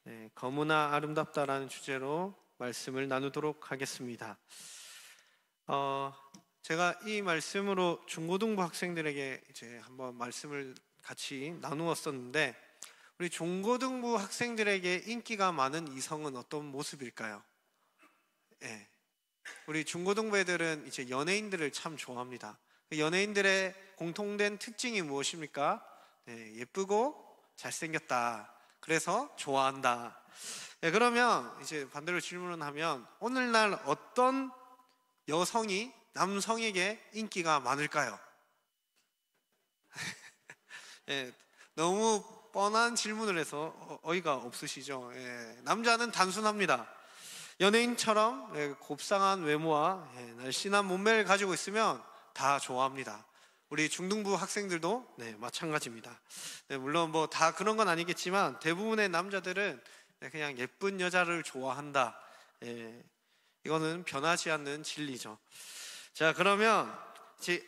네, 거무나 아름답다라는 주제로 말씀을 나누도록 하겠습니다. 제가 이 말씀으로 중고등부 학생들에게 이제 한번 말씀을 같이 나누었었는데, 우리 중고등부 학생들에게 인기가 많은 이성은 어떤 모습일까요? 네, 우리 중고등부 애들은 이제 연예인들을 참 좋아합니다. 연예인들의 공통된 특징이 무엇입니까? 네, 예쁘고 잘생겼다. 그래서 좋아한다. 네, 그러면 이제 반대로 질문을 하면 오늘날 어떤 여성이 남성에게 인기가 많을까요? 네, 너무 뻔한 질문을 해서 어이가 없으시죠? 예, 남자는 단순합니다. 연예인처럼 곱상한 외모와 날씬한 몸매를 가지고 있으면 다 좋아합니다. 우리 중등부 학생들도 마찬가지입니다. 물론 뭐 다 그런 건 아니겠지만 대부분의 남자들은 그냥 예쁜 여자를 좋아한다. 이거는 변하지 않는 진리죠. 자, 그러면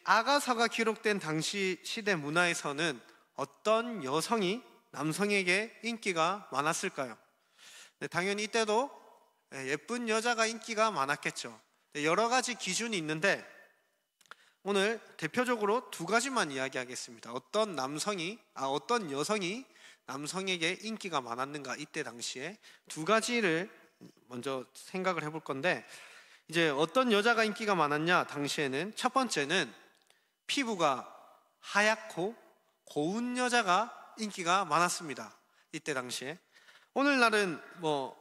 아가서가 기록된 당시 시대 문화에서는 어떤 여성이 남성에게 인기가 많았을까요? 당연히 이때도 예쁜 여자가 인기가 많았겠죠. 여러 가지 기준이 있는데 오늘 대표적으로 두 가지만 이야기하겠습니다. 어떤 여성이 남성에게 인기가 많았는가, 이때 당시에 두 가지를 먼저 생각을 해볼 건데, 이제 어떤 여자가 인기가 많았냐 당시에는, 첫 번째는 피부가 하얗고 고운 여자가 인기가 많았습니다. 이때 당시에. 오늘날은 뭐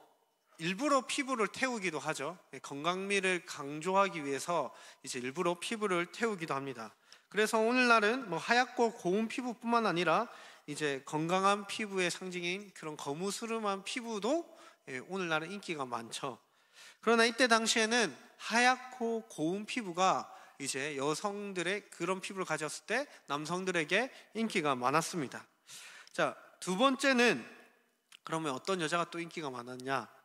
일부러 피부를 태우기도 하죠. 건강미를 강조하기 위해서 이제 일부러 피부를 태우기도 합니다. 그래서 오늘날은 뭐 하얗고 고운 피부뿐만 아니라 이제 건강한 피부의 상징인 그런 거무스름한 피부도 오늘날은 인기가 많죠. 그러나 이때 당시에는 하얗고 고운 피부가 이제 여성들의 그런 피부를 가졌을 때 남성들에게 인기가 많았습니다. 자, 두 번째는 그러면 어떤 여자가 또 인기가 많았냐?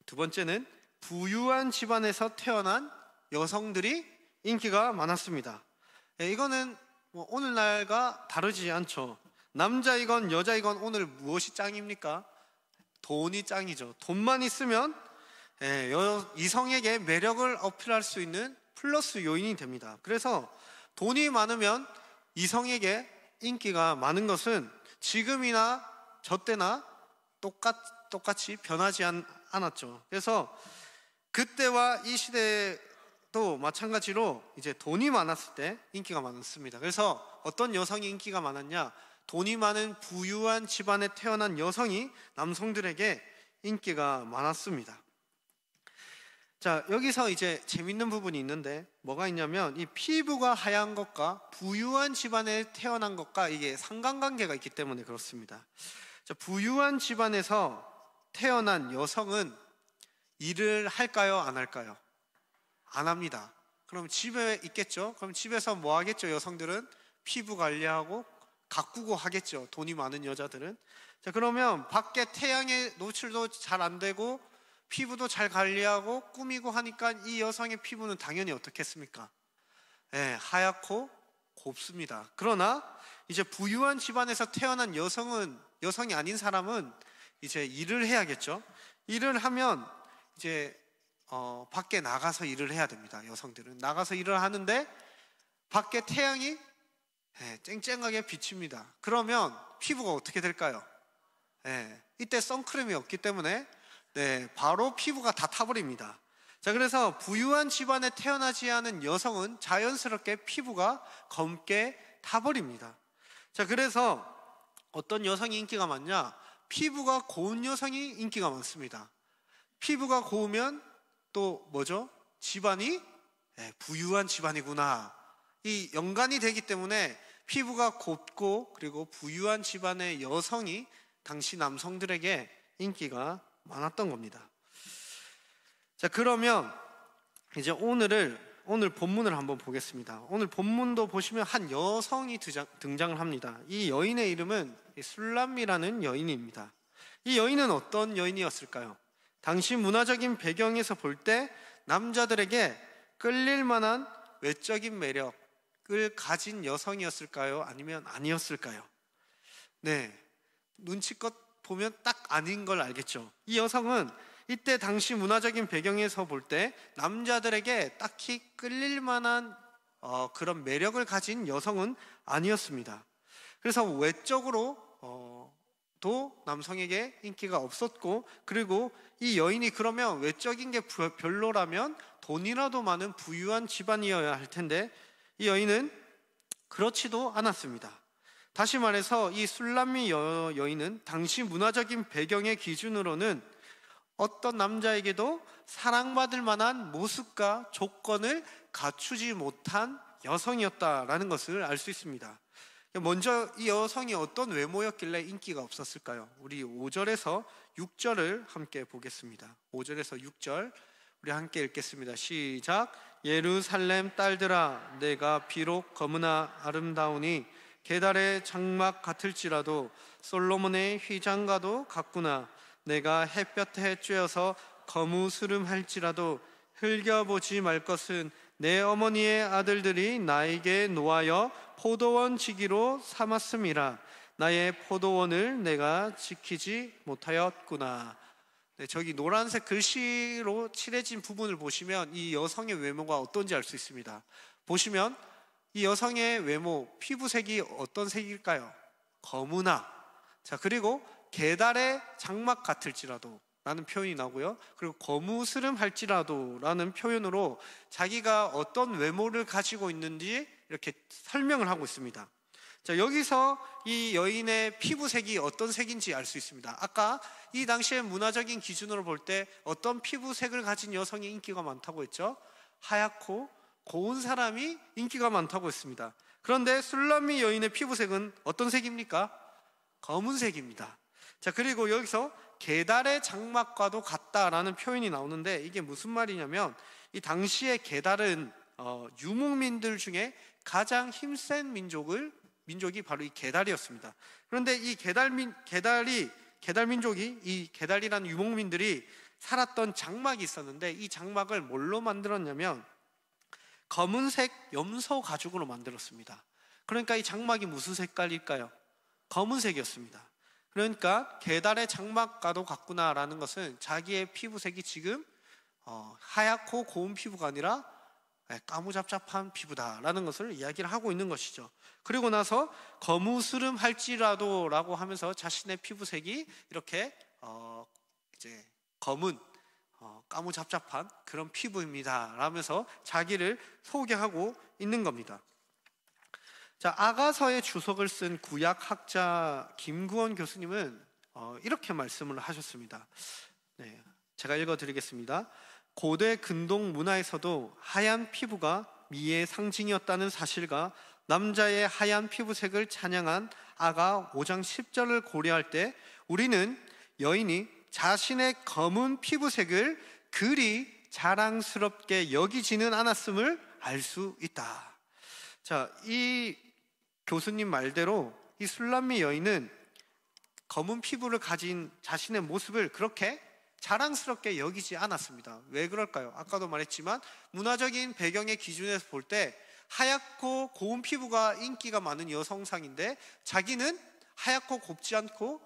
두 번째는 부유한 집안에서 태어난 여성들이 인기가 많았습니다. 이거는 뭐 오늘날과 다르지 않죠. 남자이건 여자이건 오늘 무엇이 짱입니까? 돈이 짱이죠. 돈만 있으면 이성에게 매력을 어필할 수 있는 플러스 요인이 됩니다. 그래서 돈이 많으면 이성에게 인기가 많은 것은 지금이나 저 때나 똑같이 변하지 않았죠. 그래서 그때와 이 시대도 마찬가지로 이제 돈이 많았을 때 인기가 많았습니다. 그래서 어떤 여성이 인기가 많았냐? 돈이 많은 부유한 집안에 태어난 여성이 남성들에게 인기가 많았습니다. 자, 여기서 이제 재밌는 부분이 있는데 뭐가 있냐면, 이 피부가 하얀 것과 부유한 집안에 태어난 것과 이게 상관관계가 있기 때문에 그렇습니다. 자, 부유한 집안에서 태어난 여성은 일을 할까요? 안 할까요? 안 합니다. 그럼 집에 있겠죠? 그럼 집에서 뭐 하겠죠? 여성들은 피부 관리하고 가꾸고 하겠죠. 돈이 많은 여자들은. 자, 그러면 밖에 태양의 노출도 잘 안 되고 피부도 잘 관리하고 꾸미고 하니까 이 여성의 피부는 당연히 어떻겠습니까? 하얗고 곱습니다. 그러나 이제 부유한 집안에서 태어난 여성이 아닌 사람은 이제 일을 해야겠죠. 일을 하면 이제 밖에 나가서 일을 해야 됩니다. 여성들은 나가서 일을 하는데 밖에 태양이 쨍쨍하게 비칩니다. 그러면 피부가 어떻게 될까요? 이때 선크림이 없기 때문에 바로 피부가 다 타버립니다. 자, 그래서 부유한 집안에 태어나지 않은 여성은 자연스럽게 피부가 검게 타버립니다. 자, 그래서 어떤 여성이 인기가 많냐? 피부가 고운 여성이 인기가 많습니다. 피부가 고우면 또 뭐죠? 집안이 부유한 집안이구나, 이 연관이 되기 때문에 피부가 곱고 그리고 부유한 집안의 여성이 당시 남성들에게 인기가 많았던 겁니다. 자, 그러면 이제 오늘 본문을 한번 보겠습니다. 오늘 본문도 보시면 한 여성이 등장을 합니다. 이 여인의 이름은 술람미라는 여인입니다. 이 여인은 어떤 여인이었을까요? 당시 문화적인 배경에서 볼 때 남자들에게 끌릴 만한 외적인 매력을 가진 여성이었을까요? 아니면 아니었을까요? 눈치껏 보면 딱 아닌 걸 알겠죠. 이 여성은 이때 당시 문화적인 배경에서 볼 때 남자들에게 딱히 끌릴 만한 그런 매력을 가진 여성은 아니었습니다. 그래서 외적으로 도 남성에게 인기가 없었고, 그리고 이 여인이 그러면 외적인 게 별로라면 돈이라도 많은 부유한 집안이어야 할 텐데 이 여인은 그렇지도 않았습니다. 다시 말해서 이 술람미 여인은 당시 문화적인 배경의 기준으로는 어떤 남자에게도 사랑받을 만한 모습과 조건을 갖추지 못한 여성이었다라는 것을 알 수 있습니다. 먼저 이 여성이 어떤 외모였길래 인기가 없었을까요? 우리 5절에서 6절을 함께 보겠습니다. 5절에서 6절 우리 함께 읽겠습니다. 시작. 예루살렘 딸들아, 내가 비록 검으나 아름다우니 게달의 장막 같을지라도 솔로몬의 휘장과도 같구나. 내가 햇볕에 쬐어서 거무스름할지라도 흘겨보지 말 것은 내 어머니의 아들들이 나에게 노하여 포도원 지기로 삼았음이라. 나의 포도원을 내가 지키지 못하였구나. 네, 저기 노란색 글씨로 칠해진 부분을 보시면 이 여성의 외모가 어떤지 알 수 있습니다. 보시면 이 여성의 외모, 피부색이 어떤 색일까요? 검은아. 자, 그리고 게달의 장막 같을지라도 라는 표현이 나오고요. 그리고 거무스름할지라도 라는 표현으로 자기가 어떤 외모를 가지고 있는지 이렇게 설명을 하고 있습니다. 자, 여기서 이 여인의 피부색이 어떤 색인지 알 수 있습니다. 아까 이 당시의 문화적인 기준으로 볼 때 어떤 피부색을 가진 여성이 인기가 많다고 했죠? 하얗고 고운 사람이 인기가 많다고 했습니다. 그런데 술람미 여인의 피부색은 어떤 색입니까? 검은색입니다. 자, 그리고 여기서 게달의 장막과도 같다라는 표현이 나오는데 이게 무슨 말이냐면 이 당시의 게달은 유목민들 중에 가장 힘센 민족이 바로 이 게달이었습니다. 그런데 이 게달민족이 이 게달이라는 유목민들이 살았던 장막이 있었는데 이 장막을 뭘로 만들었냐면 검은색 염소 가죽으로 만들었습니다. 그러니까 이 장막이 무슨 색깔일까요? 검은색이었습니다. 그러니까 게달의 장막과도 같구나라는 것은 자기의 피부색이 지금 하얗고 고운 피부가 아니라 까무잡잡한 피부다라는 것을 이야기를 하고 있는 것이죠. 그리고 나서 거무스름할지라도 라고 하면서 자신의 피부색이 이렇게 이제 검은 까무잡잡한 그런 피부입니다 라면서 자기를 소개하고 있는 겁니다. 자, 아가서의 주석을 쓴 구약학자 김구원 교수님은 이렇게 말씀을 하셨습니다. 네, 제가 읽어드리겠습니다. 고대 근동 문화에서도 하얀 피부가 미의 상징이었다는 사실과 남자의 하얀 피부색을 찬양한 아가 5장 10절을 고려할 때 우리는 여인이 자신의 검은 피부색을 그리 자랑스럽게 여기지는 않았음을 알 수 있다. 자, 이 교수님 말대로 이 술람미 여인은 검은 피부를 가진 자신의 모습을 그렇게 자랑스럽게 여기지 않았습니다. 왜 그럴까요? 아까도 말했지만 문화적인 배경의 기준에서 볼 때 하얗고 고운 피부가 인기가 많은 여성상인데 자기는 하얗고 곱지 않고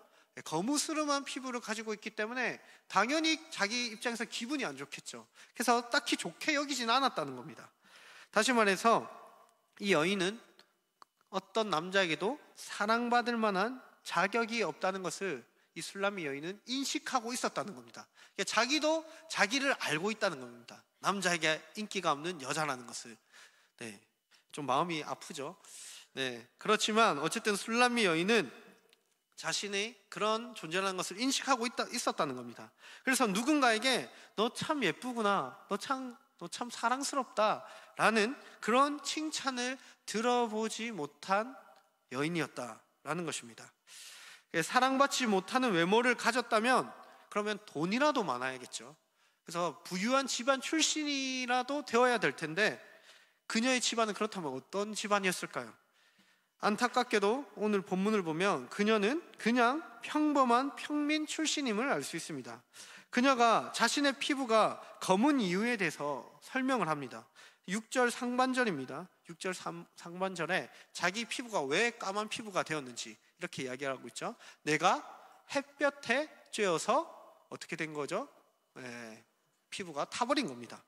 거무스름한 피부를 가지고 있기 때문에 당연히 자기 입장에서 기분이 안 좋겠죠. 그래서 딱히 좋게 여기지는 않았다는 겁니다. 다시 말해서 이 여인은 어떤 남자에게도 사랑받을 만한 자격이 없다는 것을 이 술람미 여인은 인식하고 있었다는 겁니다. 그러니까 자기도 자기를 알고 있다는 겁니다. 남자에게 인기가 없는 여자라는 것을. 네, 좀 마음이 아프죠. 네, 그렇지만 어쨌든 술람미 여인은 자신의 그런 존재라는 것을 인식하고 있었다는 겁니다. 그래서 누군가에게 너 참 예쁘구나, 너 참 사랑스럽다 라는 그런 칭찬을 들어보지 못한 여인이었다라는 것입니다. 사랑받지 못하는 외모를 가졌다면 그러면 돈이라도 많아야겠죠. 그래서 부유한 집안 출신이라도 되어야 될 텐데 그녀의 집안은 그렇다면 어떤 집안이었을까요? 안타깝게도 오늘 본문을 보면 그녀는 그냥 평범한 평민 출신임을 알 수 있습니다. 그녀가 자신의 피부가 검은 이유에 대해서 설명을 합니다. 6절 상반절입니다. 6절 상반절에 자기 피부가 왜 까만 피부가 되었는지 이렇게 이야기하고 있죠. 내가 햇볕에 쬐어서 어떻게 된 거죠? 피부가 타버린 겁니다.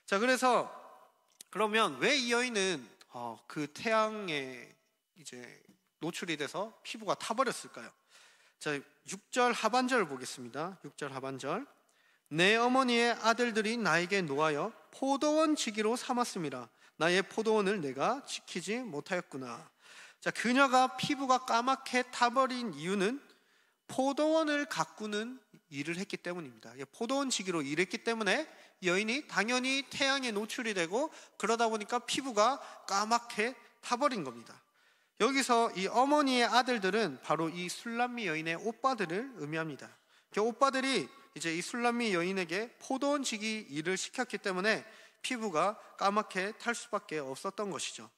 자, 그래서 그러면 왜 이 여인은 그 태양에 이제 노출이 돼서 피부가 타버렸을까요? 자, 6절 하반절 보겠습니다. 6절 하반절. 내 어머니의 아들들이 나에게 노하여 포도원 지기로 삼았습니다. 나의 포도원을 내가 지키지 못하였구나. 자, 그녀가 피부가 까맣게 타버린 이유는 포도원을 가꾸는 일을 했기 때문입니다. 포도원 지기로 일했기 때문에 여인이 당연히 태양에 노출이 되고 그러다 보니까 피부가 까맣게 타버린 겁니다. 여기서 이 어머니의 아들들은 바로 이 술람미 여인의 오빠들을 의미합니다. 오빠들이 이제 이 술람미 여인에게 포도원 지기 일을 시켰기 때문에 피부가 까맣게 탈 수밖에 없었던 것이죠.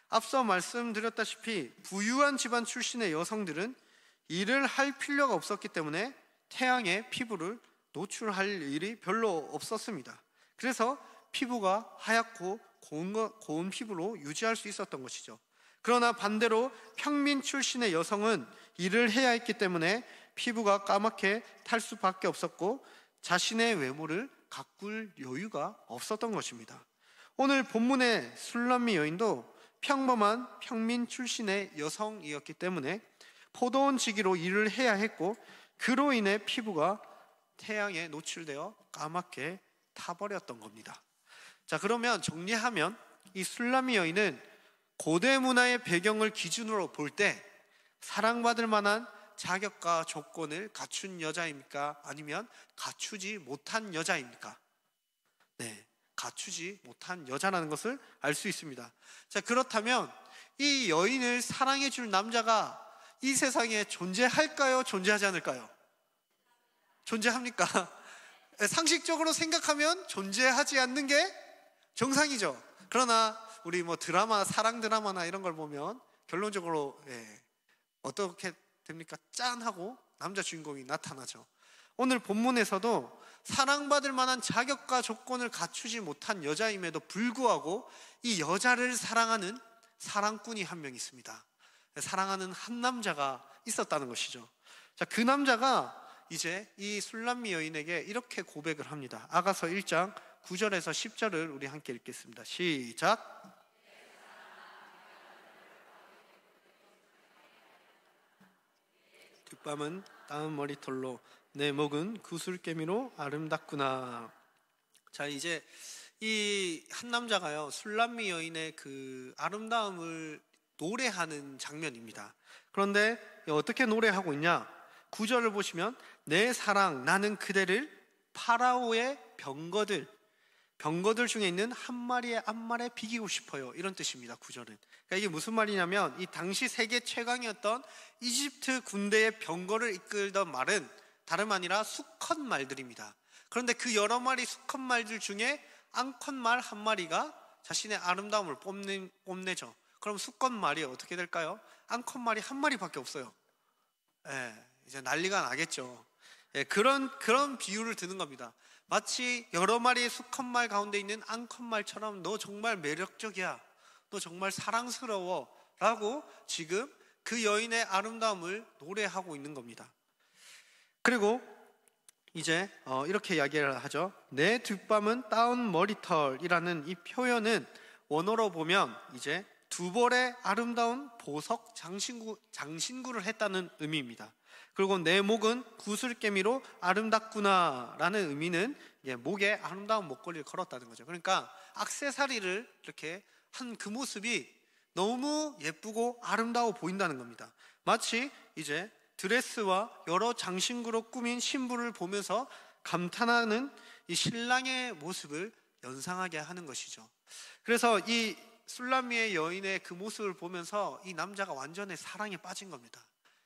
앞서 말씀드렸다시피 부유한 집안 출신의 여성들은 일을 할 필요가 없었기 때문에 태양에 피부를 노출할 일이 별로 없었습니다. 그래서 피부가 하얗고 고운 피부로 유지할 수 있었던 것이죠. 그러나 반대로 평민 출신의 여성은 일을 해야 했기 때문에 피부가 까맣게 탈 수밖에 없었고 자신의 외모를 가꿀 여유가 없었던 것입니다. 오늘 본문의 술람미 여인도 평범한 평민 출신의 여성이었기 때문에 포도원 지기로 일을 해야 했고 그로 인해 피부가 태양에 노출되어 까맣게 타버렸던 겁니다. 자, 그러면 정리하면 이 술람미 여인은 고대 문화의 배경을 기준으로 볼 때 사랑받을 만한 자격과 조건을 갖춘 여자입니까? 아니면 갖추지 못한 여자입니까? 네, 갖추지 못한 여자라는 것을 알 수 있습니다. 자, 그렇다면 이 여인을 사랑해 줄 남자가 이 세상에 존재할까요? 존재하지 않을까요? 존재합니까? 상식적으로 생각하면 존재하지 않는 게 정상이죠. 그러나 우리 드라마, 사랑 드라마나 이런 걸 보면 결론적으로 어떻게 됩니까? 짠 하고 남자 주인공이 나타나죠. 오늘 본문에서도 사랑받을 만한 자격과 조건을 갖추지 못한 여자임에도 불구하고 이 여자를 사랑하는 사랑꾼이 한 명 있습니다. 사랑하는 한 남자가 있었다는 것이죠. 자, 그 남자가 이제 이 술람미 여인에게 이렇게 고백을 합니다. 아가서 1장 9절에서 10절을 우리 함께 읽겠습니다. 시작. 뒷밤은 따은 머리털로 내 목은 구슬개미로 아름답구나. 자, 이제 이 한 남자가요 술람미 여인의 그 아름다움을 노래하는 장면입니다. 그런데 어떻게 노래하고 있냐? 9절을 보시면 내 사랑 나는 그대를 파라오의 병거들 중에 있는 한 마리의 앞말에 비기고 싶어요, 이런 뜻입니다. 9절은. 그러니까 이게 무슨 말이냐면 이 당시 세계 최강이었던 이집트 군대의 병거를 이끌던 말은 다름 아니라 수컷 말들입니다. 그런데 그 여러 마리 수컷 말들 중에 암컷 말 한 마리가 자신의 아름다움을 뽐내죠. 그럼 수컷 말이 어떻게 될까요? 암컷 말이 한 마리밖에 없어요. 이제 난리가 나겠죠. 그런 비유를 드는 겁니다. 마치 여러 마리의 수컷 말 가운데 있는 암컷 말처럼 너 정말 매력적이야, 너 정말 사랑스러워 라고 지금 그 여인의 아름다움을 노래하고 있는 겁니다. 그리고 이제 이렇게 이야기를 하죠. 내 뒷밤은 따은 머리털이라는 이 표현은 원어로 보면 이제 두 벌의 아름다운 보석 장신구를 했다는 의미입니다. 그리고 내 목은 구슬개미로 아름답구나 라는 의미는 목에 아름다운 목걸이를 걸었다는 거죠. 그러니까 액세서리를 이렇게 한 그 모습이 너무 예쁘고 아름다워 보인다는 겁니다. 마치 이제 드레스와 여러 장신구로 꾸민 신부를 보면서 감탄하는 이 신랑의 모습을 연상하게 하는 것이죠. 그래서 이 술람미의 여인의 그 모습을 보면서 이 남자가 완전히 사랑에 빠진 겁니다.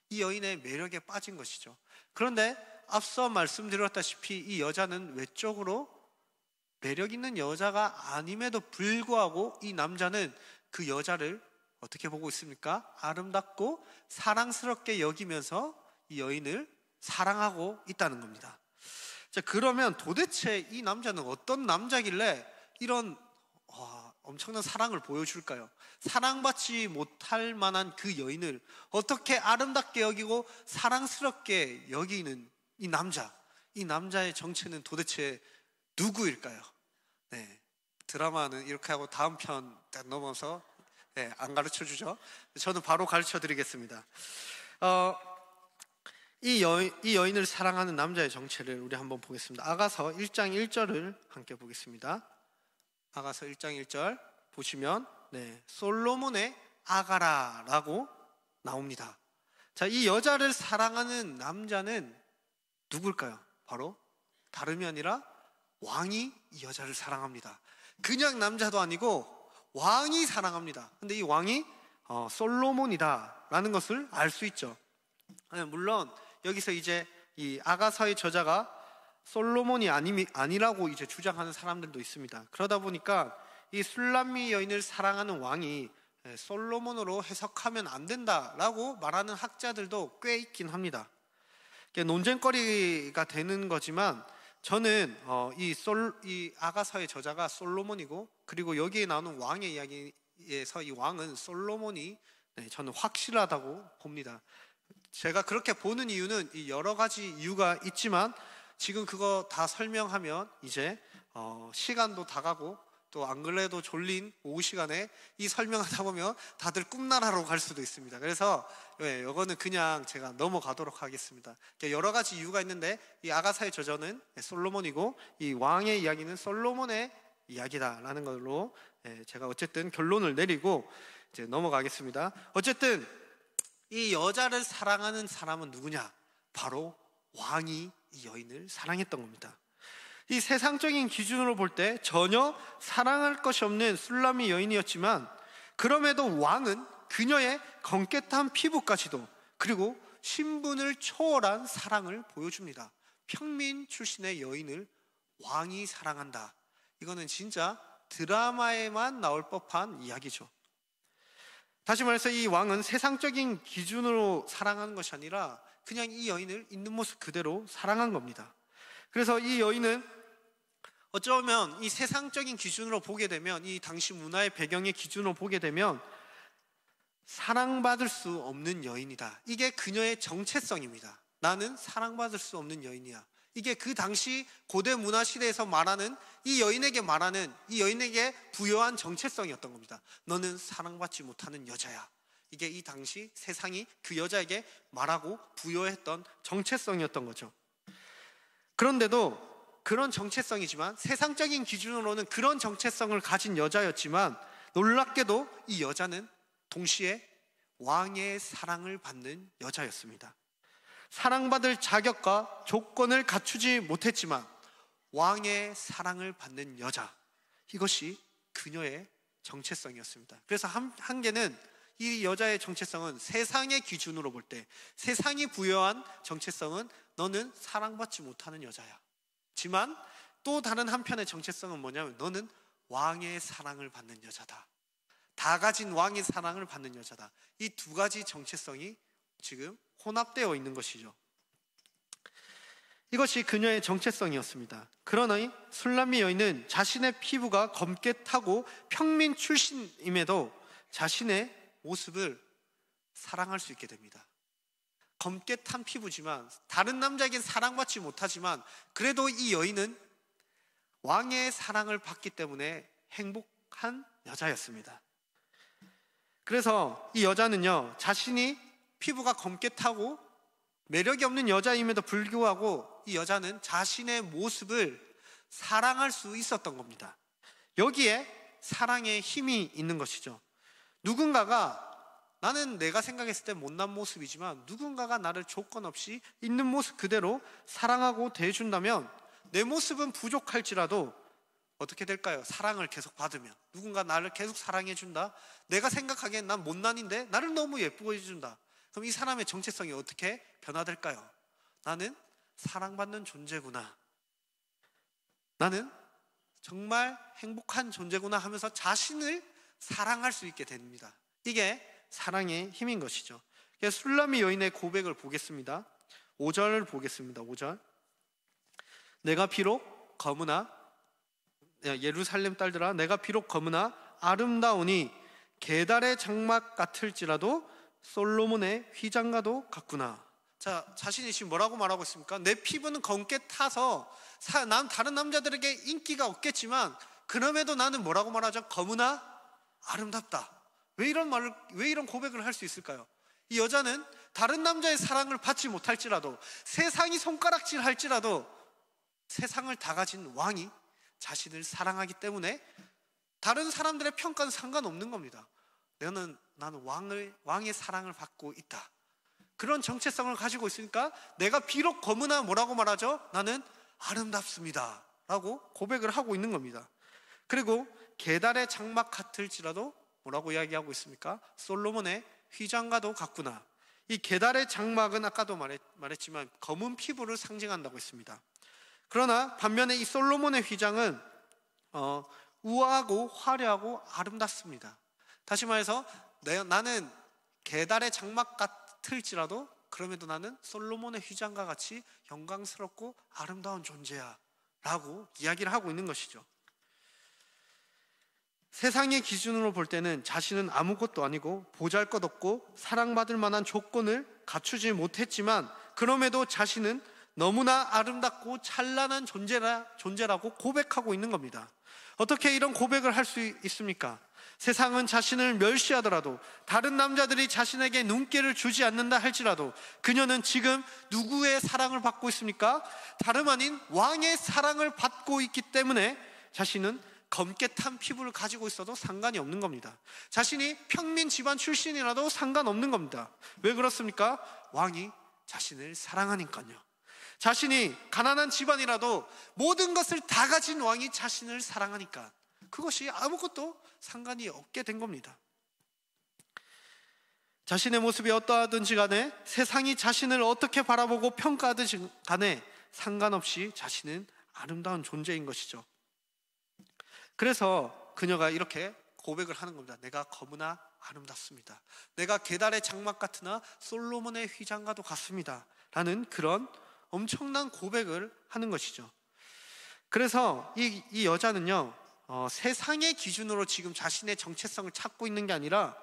이 여인의 매력에 빠진 것이죠. 그런데 앞서 말씀드렸다시피 이 여자는 외적으로 매력 있는 여자가 아님에도 불구하고 이 남자는 그 여자를 어떻게 보고 있습니까? 아름답고 사랑스럽게 여기면서 이 여인을 사랑하고 있다는 겁니다. 자, 그러면 도대체 이 남자는 어떤 남자길래 이런 엄청난 사랑을 보여줄까요? 사랑받지 못할 만한 그 여인을 어떻게 아름답게 여기고 사랑스럽게 여기는 이 남자의 정체는 도대체 누구일까요? 네, 드라마는 이렇게 하고 다음 편 딱 넘어서 안 가르쳐 주죠. 저는 바로 가르쳐 드리겠습니다. 이 여인을 사랑하는 남자의 정체를 우리 한번 보겠습니다. 아가서 1장 1절을 함께 보겠습니다. 아가서 1장 1절 보시면 솔로몬의 아가라라고 나옵니다. 자, 이 여자를 사랑하는 남자는 누굴까요? 바로 다름이 아니라 왕이 이 여자를 사랑합니다. 그냥 남자도 아니고 왕이 사랑합니다. 근데 이 왕이 솔로몬이다라는 것을 알 수 있죠. 물론 여기서 이제 이 아가서의 저자가 솔로몬이 아니라고 이제 주장하는 사람들도 있습니다. 그러다 보니까 이 술람미 여인을 사랑하는 왕이 솔로몬으로 해석하면 안 된다라고 말하는 학자들도 꽤 있긴 합니다. 논쟁거리가 되는 거지만 저는 이 아가서의 저자가 솔로몬이고, 그리고 여기에 나오는 왕의 이야기에서 이 왕은 솔로몬이 저는 확실하다고 봅니다. 제가 그렇게 보는 이유는 이 여러 가지 이유가 있지만 지금 그거 다 설명하면 이제 시간도 다 가고 또 안 그래도 졸린 오후 시간에 이 설명하다 보면 다들 꿈나라로 갈 수도 있습니다. 그래서 이거는 그냥 제가 넘어가도록 하겠습니다. 여러 가지 이유가 있는데 이 아가사의 저자는 솔로몬이고 이 왕의 이야기는 솔로몬의 이야기다라는 걸로 제가 어쨌든 결론을 내리고 이제 넘어가겠습니다. 어쨌든 이 여자를 사랑하는 사람은 누구냐? 바로 왕이 이 여인을 사랑했던 겁니다. 이 세상적인 기준으로 볼 때 전혀 사랑할 것이 없는 술람미 여인이었지만, 그럼에도 왕은 그녀의 검깨탄 피부까지도, 그리고 신분을 초월한 사랑을 보여줍니다. 평민 출신의 여인을 왕이 사랑한다. 이거는 진짜 드라마에만 나올 법한 이야기죠. 다시 말해서 이 왕은 세상적인 기준으로 사랑하는 것이 아니라 그냥 이 여인을 있는 모습 그대로 사랑한 겁니다. 그래서 이 여인은 어쩌면 이 세상적인 기준으로 보게 되면, 이 당시 문화의 배경의 기준으로 보게 되면 사랑받을 수 없는 여인이다. 이게 그녀의 정체성입니다. 나는 사랑받을 수 없는 여인이야. 이게 그 당시 고대 문화 시대에서 말하는 이 여인에게 부여한 정체성이었던 겁니다. 너는 사랑받지 못하는 여자야. 이게 이 당시 세상이 그 여자에게 말하고 부여했던 정체성이었던 거죠. 그런데도 그런 정체성이지만, 세상적인 기준으로는 그런 정체성을 가진 여자였지만, 놀랍게도 이 여자는 동시에 왕의 사랑을 받는 여자였습니다. 사랑받을 자격과 조건을 갖추지 못했지만 왕의 사랑을 받는 여자, 이것이 그녀의 정체성이었습니다. 그래서 한계는, 이 여자의 정체성은 세상의 기준으로 볼 때, 세상이 부여한 정체성은 너는 사랑받지 못하는 여자야. 지만 또 다른 한편의 정체성은 뭐냐면 너는 왕의 사랑을 받는 여자다. 다 가진 왕의 사랑을 받는 여자다. 이 두 가지 정체성이 지금 혼합되어 있는 것이죠. 이것이 그녀의 정체성이었습니다. 그러나 술람미 여인은 자신의 피부가 검게 타고 평민 출신임에도 자신의 모습을 사랑할 수 있게 됩니다. 검게 탄 피부지만, 다른 남자에겐 사랑받지 못하지만, 그래도 이 여인은 왕의 사랑을 받기 때문에 행복한 여자였습니다. 그래서 이 여자는요, 자신이 피부가 검게 타고 매력이 없는 여자임에도 불구하고 이 여자는 자신의 모습을 사랑할 수 있었던 겁니다. 여기에 사랑의 힘이 있는 것이죠. 누군가가, 나는 내가 생각했을 때 못난 모습이지만 누군가가 나를 조건 없이 있는 모습 그대로 사랑하고 대해준다면 내 모습은 부족할지라도 어떻게 될까요? 사랑을 계속 받으면, 누군가 나를 계속 사랑해준다. 내가 생각하기엔 난 못난인데 나를 너무 예쁘게 해준다. 그럼 이 사람의 정체성이 어떻게 변화될까요? 나는 사랑받는 존재구나, 나는 정말 행복한 존재구나 하면서 자신을 사랑할 수 있게 됩니다. 이게 사랑의 힘인 것이죠. 술람미 여인의 고백을 보겠습니다. 5절 보겠습니다. 5절. 내가 비록 거무나, 예루살렘 딸들아, 내가 비록 거무나 아름다우니 게달의 장막 같을지라도 솔로몬의 휘장과도 같구나. 자, 자신이 지금 뭐라고 말하고 있습니까? 내 피부는 검게 타서 난 다른 남자들에게 인기가 없겠지만 그럼에도 나는 뭐라고 말하죠? 검으나 아름답다. 왜 이런 고백을 할 수 있을까요? 이 여자는 다른 남자의 사랑을 받지 못할지라도, 세상이 손가락질 할지라도 세상을 다 가진 왕이 자신을 사랑하기 때문에 다른 사람들의 평가는 상관없는 겁니다. 나는 왕의 사랑을 받고 있다. 그런 정체성을 가지고 있으니까 내가 비록 검으나 뭐라고 말하죠? 나는 아름답습니다 라고 고백을 하고 있는 겁니다. 그리고 게달의 장막 같을지라도 뭐라고 이야기하고 있습니까? 솔로몬의 휘장과도 같구나. 이 게달의 장막은 아까도 말했지만 검은 피부를 상징한다고 했습니다. 그러나 반면에 이 솔로몬의 휘장은 우아하고 화려하고 아름답습니다. 다시 말해서 나는 게달의 장막 같을지라도 그럼에도 나는 솔로몬의 휘장과 같이 영광스럽고 아름다운 존재야 라고 이야기를 하고 있는 것이죠. 세상의 기준으로 볼 때는 자신은 아무것도 아니고 보잘것없고 사랑받을 만한 조건을 갖추지 못했지만 그럼에도 자신은 너무나 아름답고 찬란한 존재라고 고백하고 있는 겁니다. 어떻게 이런 고백을 할 수 있습니까? 세상은 자신을 멸시하더라도, 다른 남자들이 자신에게 눈길을 주지 않는다 할지라도 그녀는 지금 누구의 사랑을 받고 있습니까? 다름 아닌 왕의 사랑을 받고 있기 때문에 자신은 검게 탄 피부를 가지고 있어도 상관이 없는 겁니다. 자신이 평민 집안 출신이라도 상관없는 겁니다. 왜 그렇습니까? 왕이 자신을 사랑하니까요. 자신이 가난한 집안이라도 모든 것을 다 가진 왕이 자신을 사랑하니까 그것이 아무것도 상관이 없게 된 겁니다. 자신의 모습이 어떠하든지 간에, 세상이 자신을 어떻게 바라보고 평가하든지 간에 상관없이 자신은 아름다운 존재인 것이죠. 그래서 그녀가 이렇게 고백을 하는 겁니다. 내가 검으나 아름답습니다. 내가 게달의 장막 같으나 솔로몬의 휘장과도 같습니다 라는 그런 엄청난 고백을 하는 것이죠. 그래서 이 여자는요, 세상의 기준으로 지금 자신의 정체성을 찾고 있는 게 아니라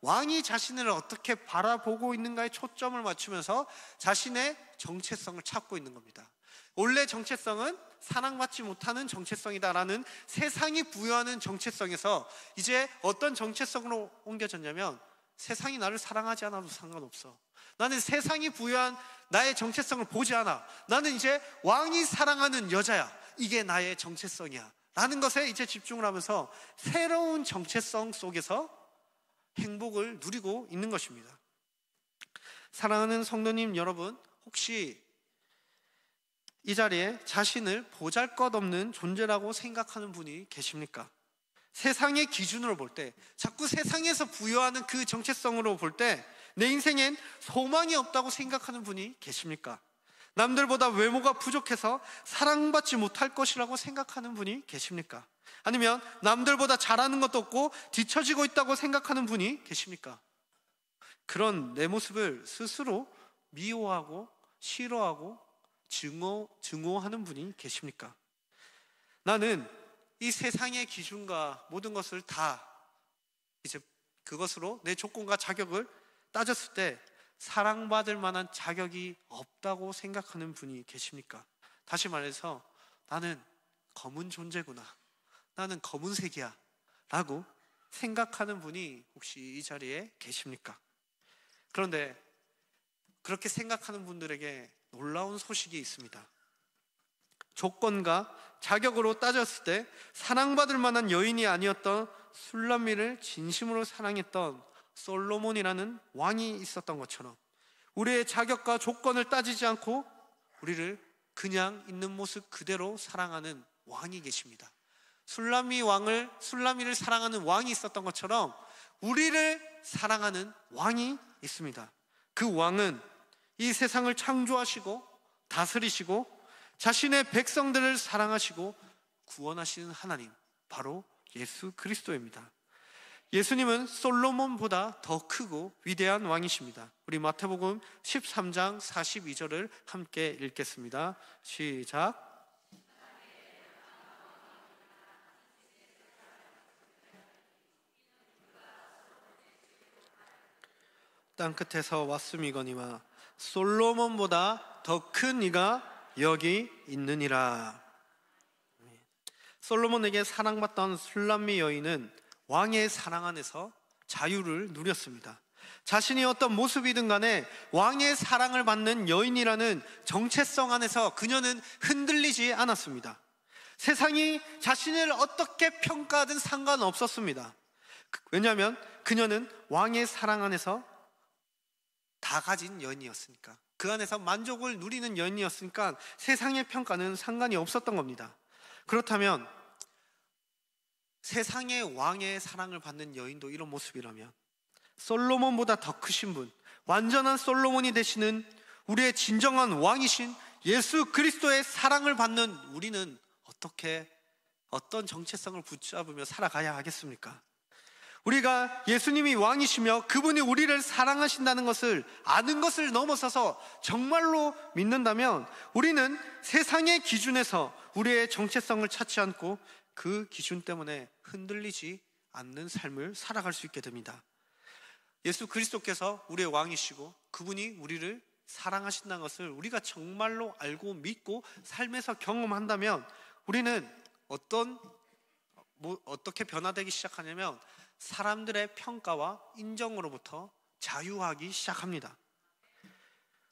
왕이 자신을 어떻게 바라보고 있는가에 초점을 맞추면서 자신의 정체성을 찾고 있는 겁니다. 원래 정체성은 사랑받지 못하는 정체성이다라는 세상이 부여하는 정체성에서 이제 어떤 정체성으로 옮겨졌냐면, 세상이 나를 사랑하지 않아도 상관없어. 나는 세상이 부여한 나의 정체성을 보지 않아. 나는 이제 왕이 사랑하는 여자야. 이게 나의 정체성이야 라는 것에 이제 집중을 하면서 새로운 정체성 속에서 행복을 누리고 있는 것입니다. 사랑하는 성도님 여러분, 혹시 이 자리에 자신을 보잘것없는 존재라고 생각하는 분이 계십니까? 세상의 기준으로 볼 때, 자꾸 세상에서 부여하는 그 정체성으로 볼 때 내 인생엔 소망이 없다고 생각하는 분이 계십니까? 남들보다 외모가 부족해서 사랑받지 못할 것이라고 생각하는 분이 계십니까? 아니면 남들보다 잘하는 것도 없고 뒤처지고 있다고 생각하는 분이 계십니까? 그런 내 모습을 스스로 미워하고 싫어하고 증오하는 분이 계십니까? 나는 이 세상의 기준과 모든 것을 다 이제 그것으로 내 조건과 자격을 따졌을 때 사랑받을 만한 자격이 없다고 생각하는 분이 계십니까? 다시 말해서 나는 검은 존재구나, 나는 검은색이야 라고 생각하는 분이 혹시 이 자리에 계십니까? 그런데 그렇게 생각하는 분들에게 놀라운 소식이 있습니다. 조건과 자격으로 따졌을 때 사랑받을 만한 여인이 아니었던 술람미를 진심으로 사랑했던 솔로몬이라는 왕이 있었던 것처럼 우리의 자격과 조건을 따지지 않고 우리를 그냥 있는 모습 그대로 사랑하는 왕이 계십니다. 술람미를 사랑하는 왕이 있었던 것처럼 우리를 사랑하는 왕이 있습니다. 그 왕은 이 세상을 창조하시고 다스리시고 자신의 백성들을 사랑하시고 구원하시는 하나님, 바로 예수 그리스도입니다. 예수님은 솔로몬보다 더 크고 위대한 왕이십니다. 우리 마태복음 13장 42절을 함께 읽겠습니다. 시작. 땅끝에서 왔음이거니와 솔로몬보다 더 큰 이가 여기 있느니라. 솔로몬에게 사랑받던 술람미 여인은 왕의 사랑 안에서 자유를 누렸습니다. 자신이 어떤 모습이든 간에 왕의 사랑을 받는 여인이라는 정체성 안에서 그녀는 흔들리지 않았습니다. 세상이 자신을 어떻게 평가하든 상관없었습니다. 왜냐하면 그녀는 왕의 사랑 안에서 다 가진 여인이었으니까, 그 안에서 만족을 누리는 여인이었으니까 세상의 평가는 상관이 없었던 겁니다. 그렇다면 세상의 왕의 사랑을 받는 여인도 이런 모습이라면 솔로몬보다 더 크신 분, 완전한 솔로몬이 되시는 우리의 진정한 왕이신 예수 그리스도의 사랑을 받는 우리는 어떤 정체성을 붙잡으며 살아가야 하겠습니까? 우리가 예수님이 왕이시며 그분이 우리를 사랑하신다는 것을 아는 것을 넘어서서 정말로 믿는다면 우리는 세상의 기준에서 우리의 정체성을 찾지 않고 그 기준 때문에 흔들리지 않는 삶을 살아갈 수 있게 됩니다. 예수 그리스도께서 우리의 왕이시고 그분이 우리를 사랑하신다는 것을 우리가 정말로 알고 믿고 삶에서 경험한다면 우리는 어떻게 변화되기 시작하냐면 사람들의 평가와 인정으로부터 자유하기 시작합니다.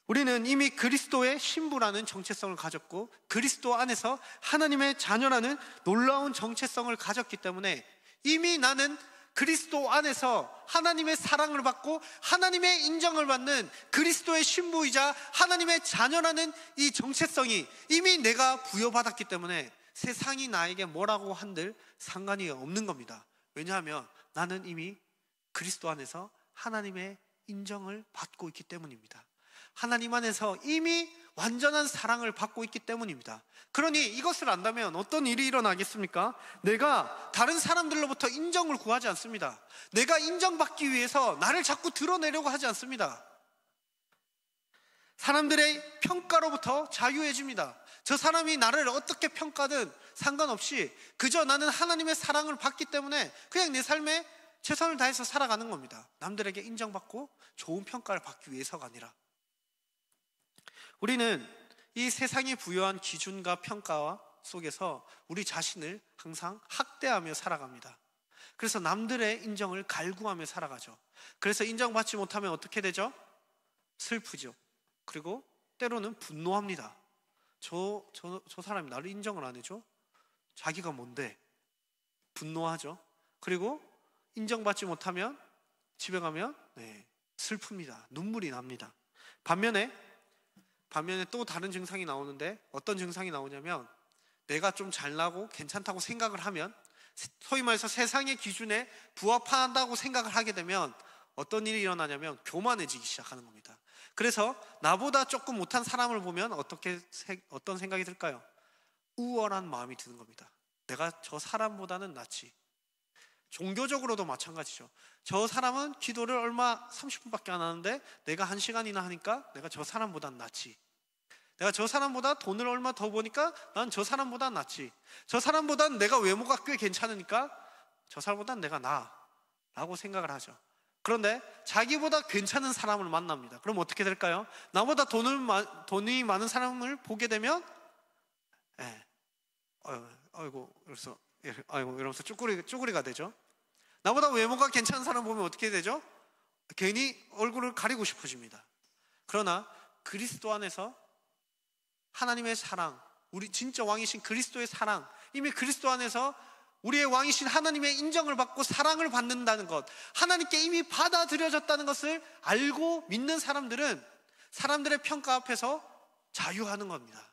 우리는 이미 그리스도의 신부라는 정체성을 가졌고 그리스도 안에서 하나님의 자녀라는 놀라운 정체성을 가졌기 때문에 이미 나는 그리스도 안에서 하나님의 사랑을 받고 하나님의 인정을 받는 그리스도의 신부이자 하나님의 자녀라는 이 정체성이 이미 내가 부여받았기 때문에 세상이 나에게 뭐라고 한들 상관이 없는 겁니다. 왜냐하면 나는 이미 그리스도 안에서 하나님의 인정을 받고 있기 때문입니다. 하나님 안에서 이미 완전한 사랑을 받고 있기 때문입니다. 그러니 이것을 안다면 어떤 일이 일어나겠습니까? 내가 다른 사람들로부터 인정을 구하지 않습니다. 내가 인정받기 위해서 나를 자꾸 드러내려고 하지 않습니다. 사람들의 평가로부터 자유해집니다. 저 사람이 나를 어떻게 평가든 상관없이 그저 나는 하나님의 사랑을 받기 때문에 그냥 내 삶에 최선을 다해서 살아가는 겁니다. 남들에게 인정받고 좋은 평가를 받기 위해서가 아니라. 우리는 이 세상이 부여한 기준과 평가 속에서 우리 자신을 항상 학대하며 살아갑니다. 그래서 남들의 인정을 갈구하며 살아가죠. 그래서 인정받지 못하면 어떻게 되죠? 슬프죠. 그리고 때로는 분노합니다. 저 사람이 나를 인정을 안 해줘? 자기가 뭔데? 분노하죠. 그리고 인정받지 못하면 집에 가면 슬픕니다. 눈물이 납니다. 반면에 또 다른 증상이 나오는데 어떤 증상이 나오냐면 내가 좀 잘나고 괜찮다고 생각을 하면 소위 말해서 세상의 기준에 부합한다고 생각을 하게 되면 어떤 일이 일어나냐면 교만해지기 시작하는 겁니다. 그래서 나보다 조금 못한 사람을 보면 어떤 생각이 들까요? 우월한 마음이 드는 겁니다. 내가 저 사람보다는 낫지. 종교적으로도 마찬가지죠. 저 사람은 기도를 30분밖에 안 하는데 내가 1시간이나 하니까 내가 저 사람보단 낫지. 내가 저 사람보다 돈을 얼마 더 버니까 난 저 사람보다 낫지. 저 사람보단 내가 외모가 꽤 괜찮으니까 저 사람보단 내가 나아 라고 생각을 하죠. 그런데 자기보다 괜찮은 사람을 만납니다. 그럼 어떻게 될까요? 나보다 돈이 많은 사람을 보게 되면 이러면서 쭈구리가 되죠. 나보다 외모가 괜찮은 사람 보면 어떻게 되죠? 괜히 얼굴을 가리고 싶어집니다. 그러나 그리스도 안에서 하나님의 사랑, 우리 진짜 왕이신 그리스도의 사랑, 이미 그리스도 안에서 우리의 왕이신 하나님의 인정을 받고 사랑을 받는다는 것, 하나님께 이미 받아들여졌다는 것을 알고 믿는 사람들은 사람들의 평가 앞에서 자유하는 겁니다.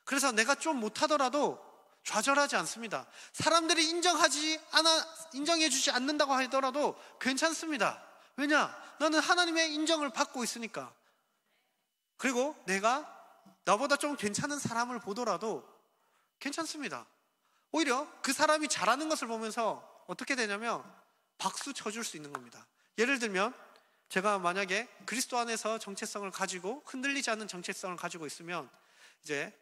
그래서 내가 좀 못하더라도 좌절하지 않습니다. 사람들이 인정해주지 않는다고 하더라도 괜찮습니다. 왜냐? 나는 하나님의 인정을 받고 있으니까. 그리고 내가 나보다 좀 괜찮은 사람을 보더라도 괜찮습니다. 오히려 그 사람이 잘하는 것을 보면서 어떻게 되냐면 박수 쳐줄 수 있는 겁니다. 예를 들면 제가 만약에 그리스도 안에서 정체성을 가지고 흔들리지 않는 정체성을 가지고 있으면 이제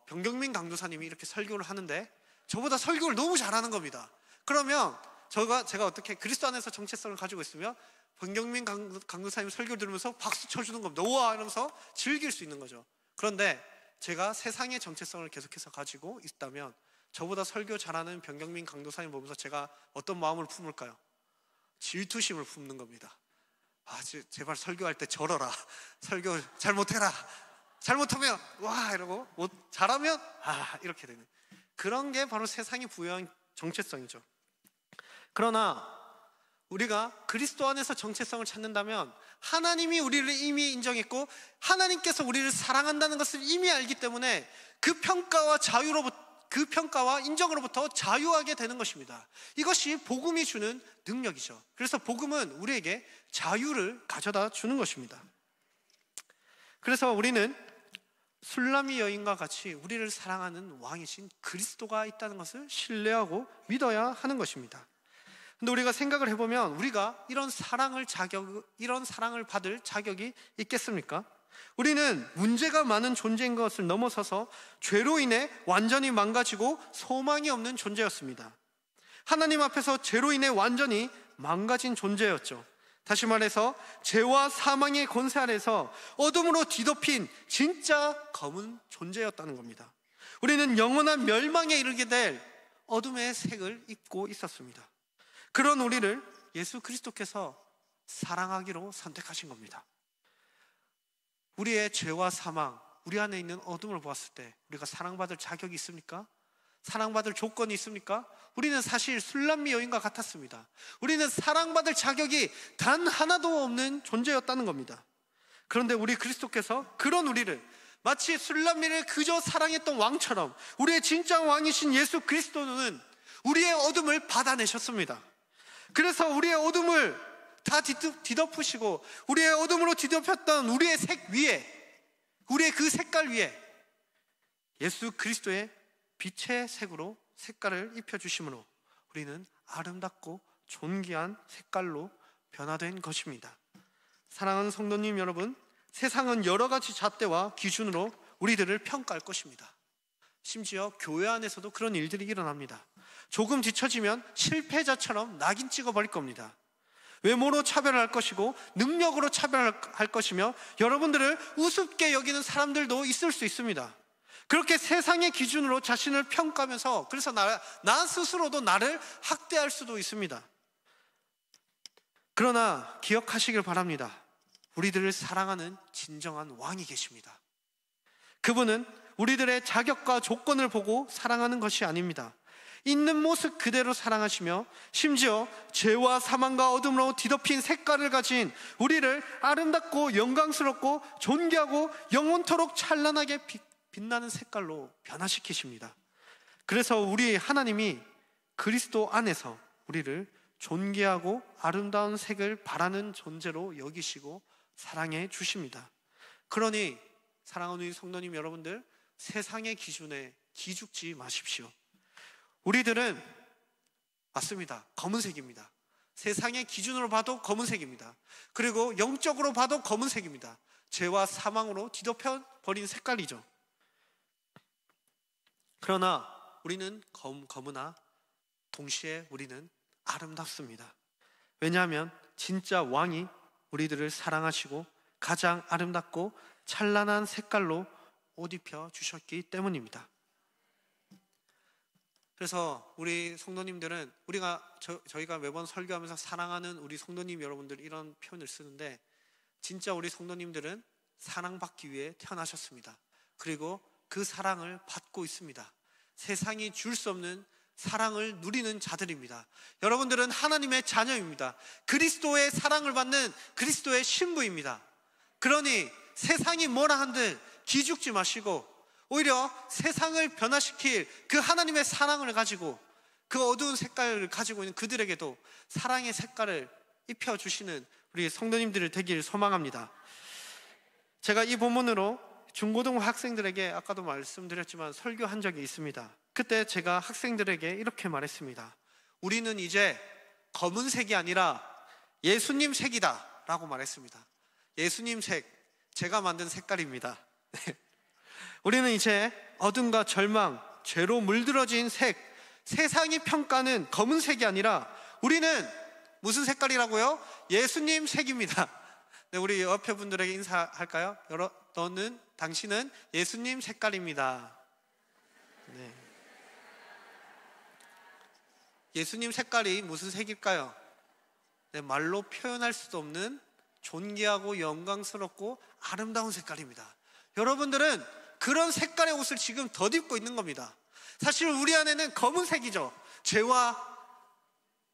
병경민 강도사님이 이렇게 설교를 하는데 저보다 설교를 너무 잘하는 겁니다. 그러면 제가 어떻게 그리스도 안에서 정체성을 가지고 있으면 권경민 강도사님 설교 들으면서 박수 쳐주는 겁니다. 우와 이러면서 즐길 수 있는 거죠. 그런데 제가 세상의 정체성을 계속해서 가지고 있다면 저보다 설교 잘하는 변경민 강도사님 보면서 제가 어떤 마음을 품을까요? 질투심을 품는 겁니다. 제발 설교할 때 저러라. 설교 잘못해라. 잘못하면 와 이러고 잘하면 이렇게 되는 그런 게 바로 세상이 부여한 정체성이죠. 그러나 우리가 그리스도 안에서 정체성을 찾는다면 하나님이 우리를 이미 인정했고 하나님께서 우리를 사랑한다는 것을 이미 알기 때문에 그 평가와 인정으로부터 자유하게 되는 것입니다. 이것이 복음이 주는 능력이죠. 그래서 복음은 우리에게 자유를 가져다 주는 것입니다. 그래서 우리는 술람미 여인과 같이 우리를 사랑하는 왕이신 그리스도가 있다는 것을 신뢰하고 믿어야 하는 것입니다. 근데 우리가 생각을 해보면 우리가 이런 사랑을 받을 자격이 있겠습니까? 우리는 문제가 많은 존재인 것을 넘어서서 죄로 인해 완전히 망가지고 소망이 없는 존재였습니다. 하나님 앞에서 죄로 인해 완전히 망가진 존재였죠. 다시 말해서 죄와 사망의 권세 아래서 어둠으로 뒤덮인 진짜 검은 존재였다는 겁니다. 우리는 영원한 멸망에 이르게 될 어둠의 색을 입고 있었습니다. 그런 우리를 예수 그리스도께서 사랑하기로 선택하신 겁니다. 우리의 죄와 사망, 우리 안에 있는 어둠을 보았을 때 우리가 사랑받을 자격이 있습니까? 사랑받을 조건이 있습니까? 우리는 사실 술람미 여인과 같았습니다. 우리는 사랑받을 자격이 단 하나도 없는 존재였다는 겁니다. 그런데 우리 그리스도께서 그런 우리를 마치 술람미를 그저 사랑했던 왕처럼 우리의 진짜 왕이신 예수 그리스도는 우리의 어둠을 받아내셨습니다. 그래서 우리의 어둠을 다 뒤덮으시고 우리의 어둠으로 뒤덮였던 우리의 색 위에, 우리의 그 색깔 위에 예수 그리스도의 빛의 색으로 색깔을 입혀주심으로 우리는 아름답고 존귀한 색깔로 변화된 것입니다. 사랑하는 성도님 여러분, 세상은 여러 가지 잣대와 기준으로 우리들을 평가할 것입니다. 심지어 교회 안에서도 그런 일들이 일어납니다. 조금 뒤처지면 실패자처럼 낙인 찍어버릴 겁니다. 외모로 차별할 것이고 능력으로 차별할 것이며 여러분들을 우습게 여기는 사람들도 있을 수 있습니다. 그렇게 세상의 기준으로 자신을 평가하면서 그래서 나 스스로도 나를 학대할 수도 있습니다. 그러나 기억하시길 바랍니다. 우리들을 사랑하는 진정한 왕이 계십니다. 그분은 우리들의 자격과 조건을 보고 사랑하는 것이 아닙니다. 있는 모습 그대로 사랑하시며 심지어 죄와 사망과 어둠으로 뒤덮인 색깔을 가진 우리를 아름답고 영광스럽고 존귀하고 영원토록 찬란하게 빛나는 색깔로 변화시키십니다. 그래서 우리 하나님이 그리스도 안에서 우리를 존귀하고 아름다운 색을 바라는 존재로 여기시고 사랑해 주십니다. 그러니 사랑하는 성도님 여러분들, 세상의 기준에 기죽지 마십시오. 우리들은 맞습니다. 검은색입니다. 세상의 기준으로 봐도 검은색입니다. 그리고 영적으로 봐도 검은색입니다. 죄와 사망으로 뒤덮여 버린 색깔이죠. 그러나 우리는 검으나 동시에 우리는 아름답습니다. 왜냐하면 진짜 왕이 우리들을 사랑하시고 가장 아름답고 찬란한 색깔로 옷 입혀 주셨기 때문입니다. 그래서 우리 성도님들은 저희가 매번 설교하면서 사랑하는 우리 성도님 여러분들 이런 표현을 쓰는데 진짜 우리 성도님들은 사랑받기 위해 태어나셨습니다. 그리고 그 사랑을 받고 있습니다. 세상이 줄 수 없는 사랑을 누리는 자들입니다. 여러분들은 하나님의 자녀입니다. 그리스도의 사랑을 받는 그리스도의 신부입니다. 그러니 세상이 뭐라 한들 기죽지 마시고 오히려 세상을 변화시킬 그 하나님의 사랑을 가지고 그 어두운 색깔을 가지고 있는 그들에게도 사랑의 색깔을 입혀주시는 우리 성도님들을 되길 소망합니다. 제가 이 본문으로 중고등 학생들에게 아까도 말씀드렸지만 설교한 적이 있습니다. 그때 제가 학생들에게 이렇게 말했습니다. 우리는 이제 검은색이 아니라 예수님 색이다 라고 말했습니다. 예수님 색, 제가 만든 색깔입니다. 우리는 이제 어둠과 절망, 죄로 물들어진 색, 세상이 평가하는 검은색이 아니라 우리는 무슨 색깔이라고요? 예수님 색입니다. 네, 우리 옆에 분들에게 인사할까요? 당신은 예수님 색깔입니다. 네. 예수님 색깔이 무슨 색일까요? 네, 말로 표현할 수도 없는 존귀하고 영광스럽고 아름다운 색깔입니다. 여러분들은 그런 색깔의 옷을 지금 덧입고 있는 겁니다. 사실 우리 안에는 검은색이죠. 죄와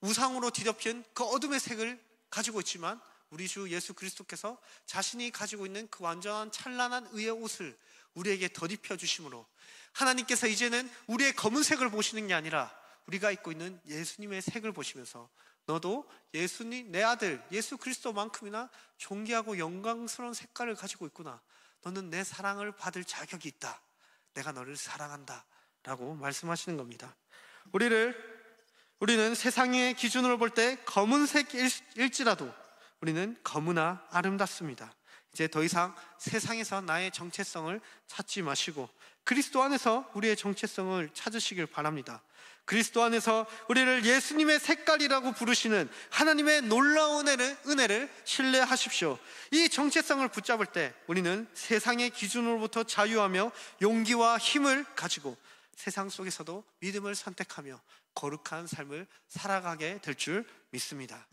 우상으로 뒤덮인 그 어둠의 색을 가지고 있지만 우리 주 예수 그리스도께서 자신이 가지고 있는 그 완전한 찬란한 의의 옷을 우리에게 덧입혀 주심으로 하나님께서 이제는 우리의 검은색을 보시는 게 아니라 우리가 입고 있는 예수님의 색을 보시면서 너도 예수님, 내 아들 예수 그리스도만큼이나 존귀하고 영광스러운 색깔을 가지고 있구나. 너는 내 사랑을 받을 자격이 있다. 내가 너를 사랑한다 라고 말씀하시는 겁니다. 우리는 세상의 기준으로 볼 때 검은색일지라도 우리는 검으나 아름답습니다. 이제 더 이상 세상에서 나의 정체성을 찾지 마시고 그리스도 안에서 우리의 정체성을 찾으시길 바랍니다. 그리스도 안에서 우리를 예수님의 색깔이라고 부르시는 하나님의 놀라운 은혜를 신뢰하십시오. 이 정체성을 붙잡을 때 우리는 세상의 기준으로부터 자유하며 용기와 힘을 가지고 세상 속에서도 믿음을 선택하며 거룩한 삶을 살아가게 될 줄 믿습니다.